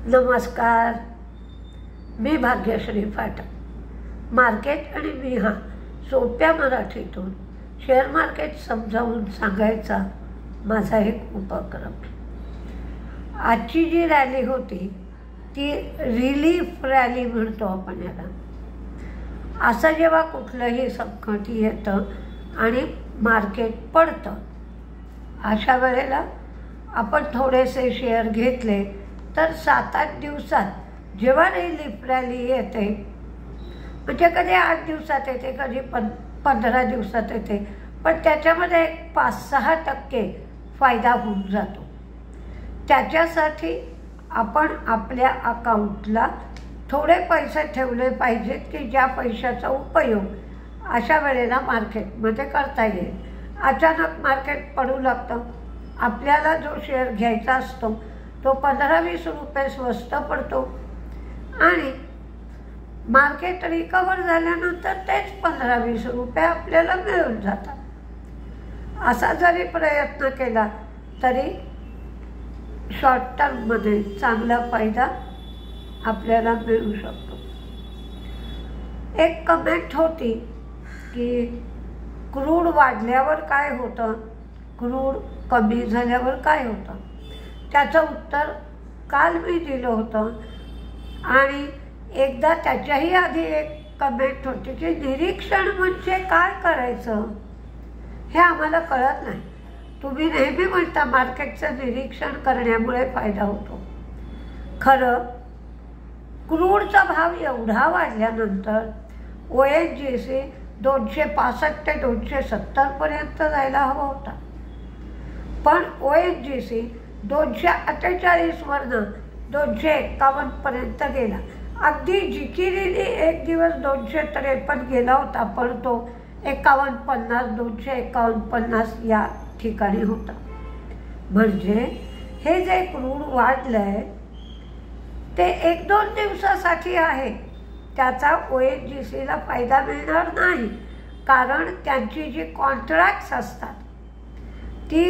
नमस्कार, मी भाग्यश्री फाटक. मार्केट आणि मी हा सोप्या मराठीतून शेअर मार्केट समजावून सांगायचा माझा एक उपक्रम. आजची जी रॅली होती ती रिलीफ रॅली म्हणतो आपण याला. असं जेव्हा कुठलंही संकट येतं आणि मार्केट पडतं, अशा वेळेला आपण थोडेसे शेअर घेतले तर 7-8 दिवसात जेव्हा रिलीफ रॅली येते, म्हणजे कधी 8 दिवसात येते, कधी 15 दिवसात येते, पण त्याच्यामध्ये 5-6% फायदा होऊन जातो. त्याच्यासाठी आपण आपल्या अकाउंटला थोडे पैसे ठेवले पाहिजेत की ज्या पैशाचा उपयोग अशा वेळेला मार्केटमध्ये करता येईल. अचानक मार्केट पडू लागतं, आपल्याला जो शेअर घ्यायचा असतो तो 15-20 रुपये स्वस्त पडतो आणि मार्केट रिकवर झाल्यानंतर तेच 15-20 रुपये आपल्याला मिळून जातात. असा जरी प्रयत्न केला तरी शॉर्ट टर्ममध्ये चांगला फायदा आपल्याला मिळू शकतो. एक कमेंट होती की क्रूड वाढल्यावर काय होतं, क्रूड कमी झाल्यावर काय होतं. त्याचं उत्तर काल मी दिलं होतं. आणि एकदा त्याच्याही आधी एक कमेंट होती की निरीक्षण म्हणजे काय करायचं हे आम्हाला कळत नाही. तुम्ही नेहमी म्हणता मार्केटचं निरीक्षण करण्यामुळे फायदा होतो. खरं क्रूडचा भाव एवढा वाढल्यानंतर ONGC 265 ते 270 पर्यंत जायला हवा होता, पण ONGC 248 वरनं 251 पर्यंत गेला. अगदी जिकिरीने एक दिवस 253 गेला होता, पण तो 51-50 251-50 या ठिकाणी होता. म्हणजे हे जे क्रूड वाढलंय ते 1-2 दिवसासाठी आहे. त्याचा ONGCला फायदा मिळणार नाही, कारण त्यांची जी कॉन्ट्रॅक्ट्स असतात ती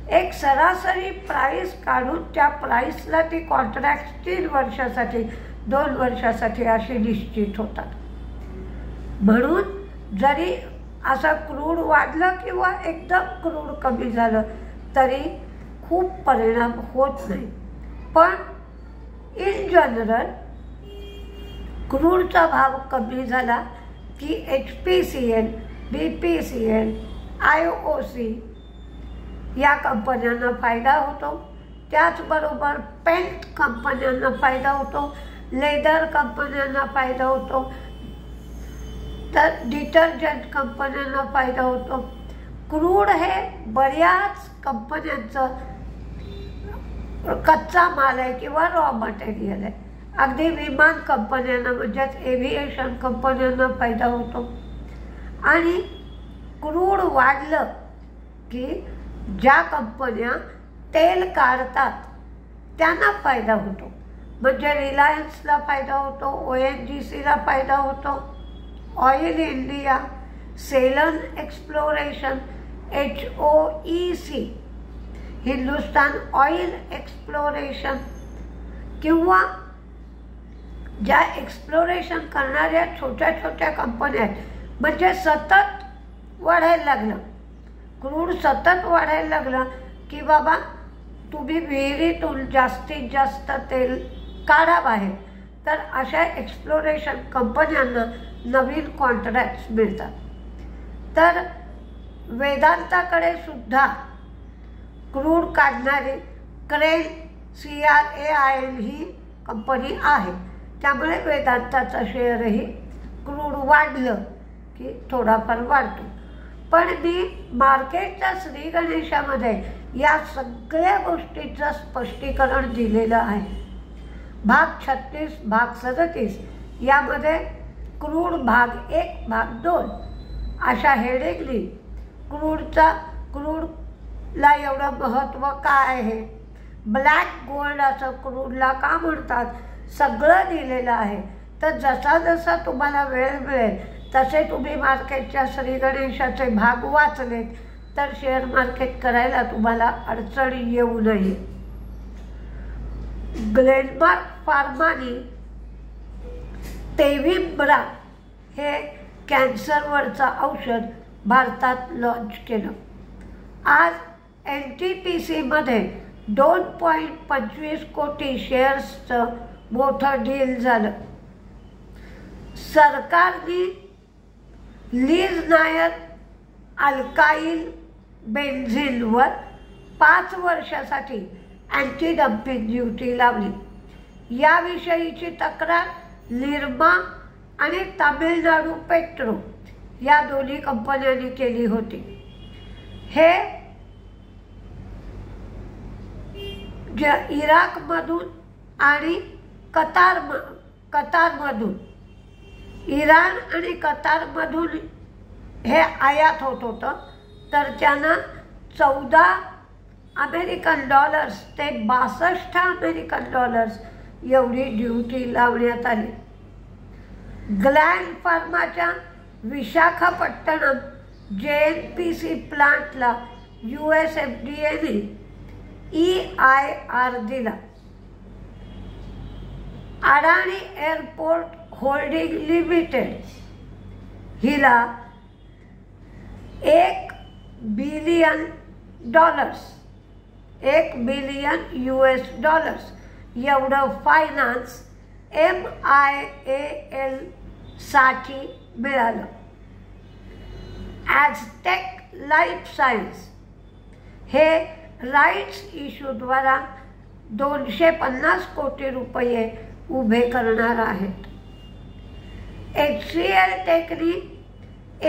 एक सरासरी प्राईस काढून त्या प्राईसला ती कॉन्ट्रॅक्ट 3 वर्षासाठी 2 वर्षासाठी अशी निश्चित होतात. म्हणून जरी असं क्रूड वाढलं किंवा एकदम क्रूड कमी झालं तरी खूप परिणाम होत नाही. पण इन जनरल क्रूडचा भाव कमी झाला की HPCL, BPCL, IOC या कंपन्यांना फायदा होतो. त्याचबरोबर पेंट कंपन्यांना फायदा होतो, लेदर कंपन्यांना फायदा होतो, तर डिटर्जंट कंपन्यांना फायदा होतो. क्रूड हे बऱ्याच कंपन्यांचं कच्चा माल आहे किंवा रॉ मटेरियल आहे. अगदी विमान कंपन्यांना म्हणजेच एव्हिएशन कंपन्यांना फायदा होतो. आणि क्रूड वाढलं की ज्या कंपन्या तेल काढतात त्यांना फायदा होतो. म्हणजे रिलायन्सला फायदा होतो, ONGCला फायदा होतो, oil India, Selan exploration, HOEC, Hindustan oil exploration, किंवा ज्या एक्सप्लोरेशन करणाऱ्या छोट्या छोट्या कंपन्या आहेत. म्हणजे सतत वाढायला लागलं, क्रूड सतत वाढायला लागलं की बाबा तुम्ही विहिरीतून जास्तीत जास्त तेल काढा बाहेर, तर अशा एक्सप्लोरेशन कंपन्यांना नवीन कॉन्ट्रॅक्ट्स मिळतात. तर वेदांताकडे सुद्धा क्रूड काढणारी क्रेन CRAIL ही कंपनी आहे. त्यामुळे वेदांताचा शेअरही क्रूड वाढलं की थोडाफार वाढतो. पण मी मार्केटच्या श्री गणेशामध्ये या सगळ्या गोष्टीचं स्पष्टीकरण दिलेलं आहे. भाग 36, भाग 37 यामध्ये क्रूड भाग 1, भाग 2 अशा हेडिंगनी क्रूडला एवढं महत्त्व काय आहे, ब्लॅक गोल्ड असं क्रूडला का म्हणतात, सगळं दिलेलं आहे. तर जसा जसा तुम्हाला वेळ मिळेल तसे तुम्ही मार्केटच्या श्री गणेशाचे भाग वाचलेत तर शेअर मार्केट करायला तुम्हाला अडचणी येऊ नये. ग्लेनमार्क फार्मानी तेविंब्रा हे कॅन्सरवरचं औषध भारतात लॉन्च केलं. आज NTPCमध्ये 2.25 कोटी शेअर्सचं मोठं डील झालं. सरकारने लीज नायर अल्काईल बेन्झिनवर 5 वर्षासाठी अँटी डम्पिंग ड्युटी लावली. याविषयीची तक्रार निरमा आणि तामिळनाडू पेट्रो या दोन्ही कंपन्यांनी केली होती. हे इराकमधून आणि कतारमधून इराण आणि कतारमधून हे आयात होत होतं. तर त्यांना 14 अमेरिकन डॉलर्स ते 62 अमेरिकन डॉलर्स एवढी ड्युटी लावण्यात आली. ग्लॅंड फार्माच्या विशाखापट्टणम JNPC प्लांटला US FDAने EIR दिला. अडाणी एअरपोर्ट होल्डिंग लिमिटेड हिला $1 बिलियन US एवढं फायनान्स MIAL साठी मिळालं. ॲझटेक लाईफ सायन्स हे राईट्स इश्यूद्वारा 250 कोटी रुपये उभे करणार आहेत. HCL टेकनी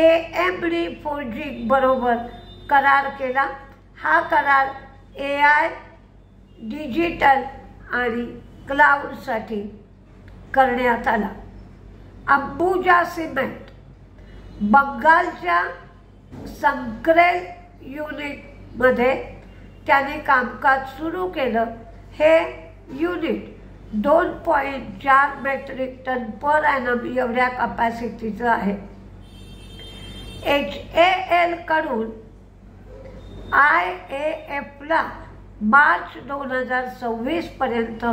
AMD फोर्जिंग बरोबर करार केला. हा करार AI, डिजिटल आणि क्लाउडसाठी करण्यात आला. अंबुजा सिमेंट बंगालच्या संक्रेल युनिटमध्ये त्याने कामकाज सुरू केलं. हे unit 2.4 metric ton per annum एवढ्या कपॅसिटीचं आहे. HAL कडून IAFला मार्च 2026 पर्यंत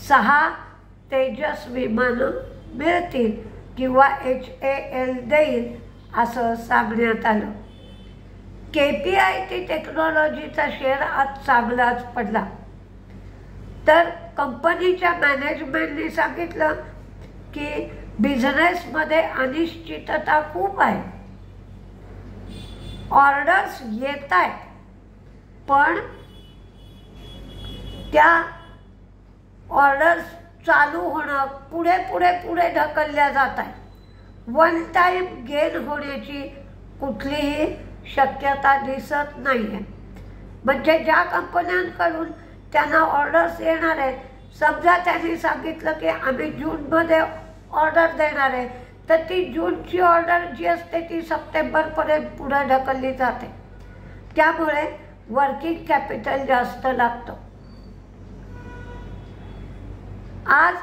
6 तेजस विमानं मिळतील किंवा HAL देईल असं सांगण्यात आलं. KPIT टेक्नॉलॉजीचा शेअर आज चांगलाच पडला. तर कंपनीच्या मॅनेजमेंटने सांगितलं की बिझनेसमध्ये अनिश्चितता खूप आहे. ऑर्डर्स येत आहेत पण त्या ऑर्डर्स चालू होणं पुढे ढकलल्या जात आहे. वन टाईम गेन होण्याची कुठलीही शक्यता दिसत नाही आहे. म्हणजे ज्या कंपन्यांकडून त्यांना ऑर्डर्स येणार आहेत, समजा त्यांनी सांगितलं की आम्ही जूनमध्ये ऑर्डर देणार आहे, तर ती जूनची ऑर्डर जी असते ती सप्टेंबरपर्यंत पुढे ढकलली जाते. त्यामुळे वर्किंग कॅपिटल जास्त लागतं. आज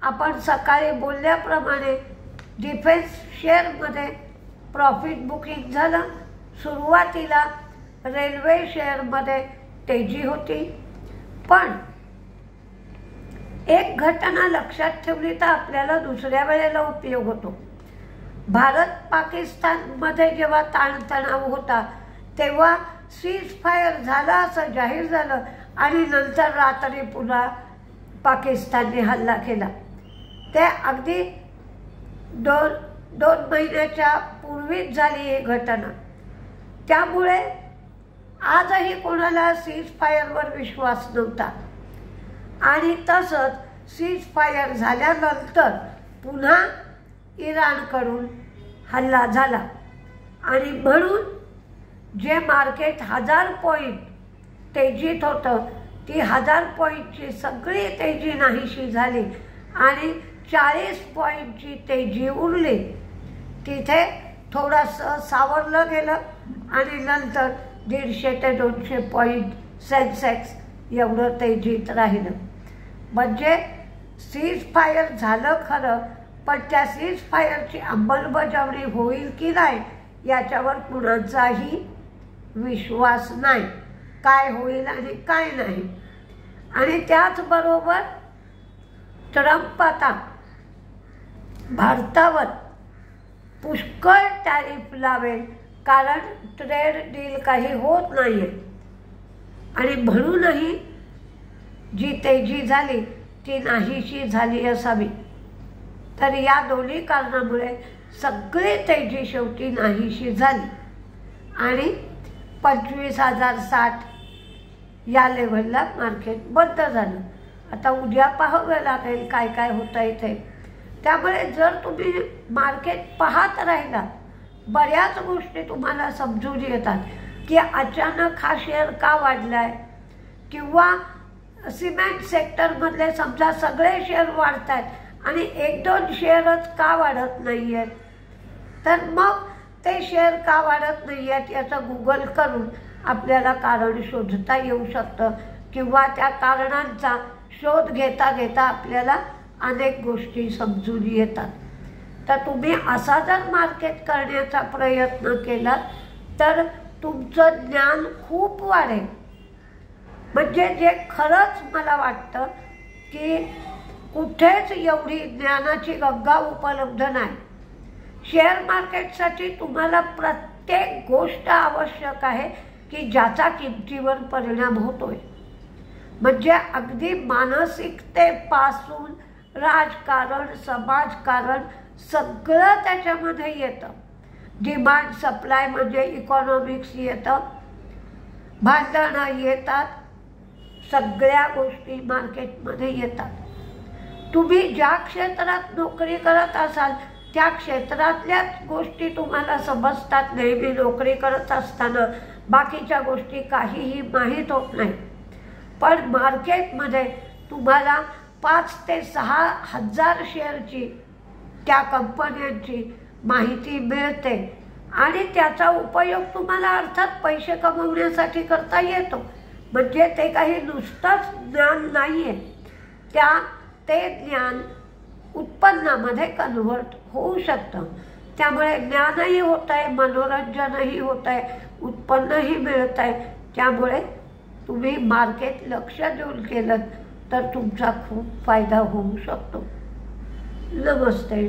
आपण सकाळी बोलल्याप्रमाणे डिफेन्स शेअरमध्ये प्रॉफिट बुकिंग झालं. सुरुवातीला रेल्वे शेअरमध्ये तेजी होती. पण एक घटना लक्षात ठेवली तर आपल्याला दुसऱ्या वेळेला उपयोग होतो. भारत पाकिस्तानमध्ये जेव्हा ताणतणाव होता तेव्हा सीज फायर झाला असं जाहीर झालं आणि नंतर रात्री पुन्हा पाकिस्तानने हल्ला केला. ते अगदी दोन महिन्याच्या पूर्वीच झाली ही घटना. त्यामुळे आजही कोणाला सीज फायरवर विश्वास नव्हता. आणि तसंच सीज फायर झाल्यानंतर पुन्हा इराणकडून हल्ला झाला आणि म्हणून जे मार्केट 1000 पॉईंट तेजीत होतं ती 1000 पॉईंटची सगळी तेजी नाहीशी झाली आणि 40 पॉईंटची तेजी उरली. तिथे थोडंसं सावरलं गेलं आणि नंतर 150 ते 200 पॉईंट सेन्सेक्स एवढं तेजीत राहिलं. म्हणजे सीज फायर झालं खरं, पण त्या सीज फायरची अंमलबजावणी होईल की नाही याच्यावर कुणाचाही विश्वास नाही. काय होईल आणि काय नाही. आणि त्याचबरोबर ट्रम्प आता भारतावर पुष्कळ टॅरिफ लावेल, कारण ट्रेड डील काही होत नाही आहे आणि म्हणूनही जी तेजी झाली ती नाहीशी झाली असावी. तर या दोन्ही कारणामुळे सगळी तेजी शेवटी नाहीशी झाली आणि 25,060 या लेव्हलला मार्केट बंद झालं. आता उद्या पाहावं लागेल काय काय होतं इथे. त्यामुळे जर तुम्ही मार्केट पाहत राहिलात, बऱ्याच गोष्टी तुम्हाला समजून येतात की अचानक हा शेअर का वाढला आहे, किंवा सिमेंट सेक्टरमधले समजा सगळे शेअर वाढत आहेत आणि 1-2 शेअरच का वाढत नाही आहेत. तर मग ते शेअर का वाढत नाही आहेत याचं गुगल करून आपल्याला कारण शोधता येऊ शकतं, किंवा त्या कारणांचा शोध घेता घेता आपल्याला अनेक गोष्टी समजून येतात. तर तुम्ही असा जर मार्केट करण्याचा प्रयत्न केला तर तुमचं ज्ञान खूप वाढेल. म्हणजे जे खरंच मला वाटतं की कुठेच एवढी ज्ञानाची गंगा उपलब्ध नाही. शेअर मार्केटसाठी तुम्हाला प्रत्येक गोष्ट आवश्यक आहे की ज्याचा किमतीवर परिणाम होतोय. म्हणजे अगदी मानसिकतेपासून राजकारण, समाजकारण सगळं त्याच्यामध्ये येतं. डिमांड सप्लाय म्हणजे इकॉनॉमिक्स येतं, भांडणं येतात, सगळ्या गोष्टी मार्केटमध्ये येतात. तुम्ही ज्या क्षेत्रात नोकरी करत असाल त्या क्षेत्रातल्याच गोष्टी तुम्हाला समजतात नेहमी नोकरी करत असताना, बाकीच्या गोष्टी काहीही माहीत होत नाही. पण मार्केटमध्ये तुम्हाला 5 ते 6 हजार शेअरची त्या कंपन्यांची माहिती मिळते आणि त्याचा उपयोग तुम्हाला अर्थात पैसे कमवण्यासाठी करता येतो. म्हणजे ते काही नुसतंच ज्ञान नाही आहे, ते ज्ञान उत्पन्नामध्ये कन्व्हर्ट होऊ शकतं. त्यामुळे ज्ञानही होत आहे, मनोरंजनही होत आहे, उत्पन्नही मिळत आहे. त्यामुळे तुम्ही मार्केट लक्ष देऊन केलं तर तुमचा खूप फायदा होऊ शकतो. नमस्ते.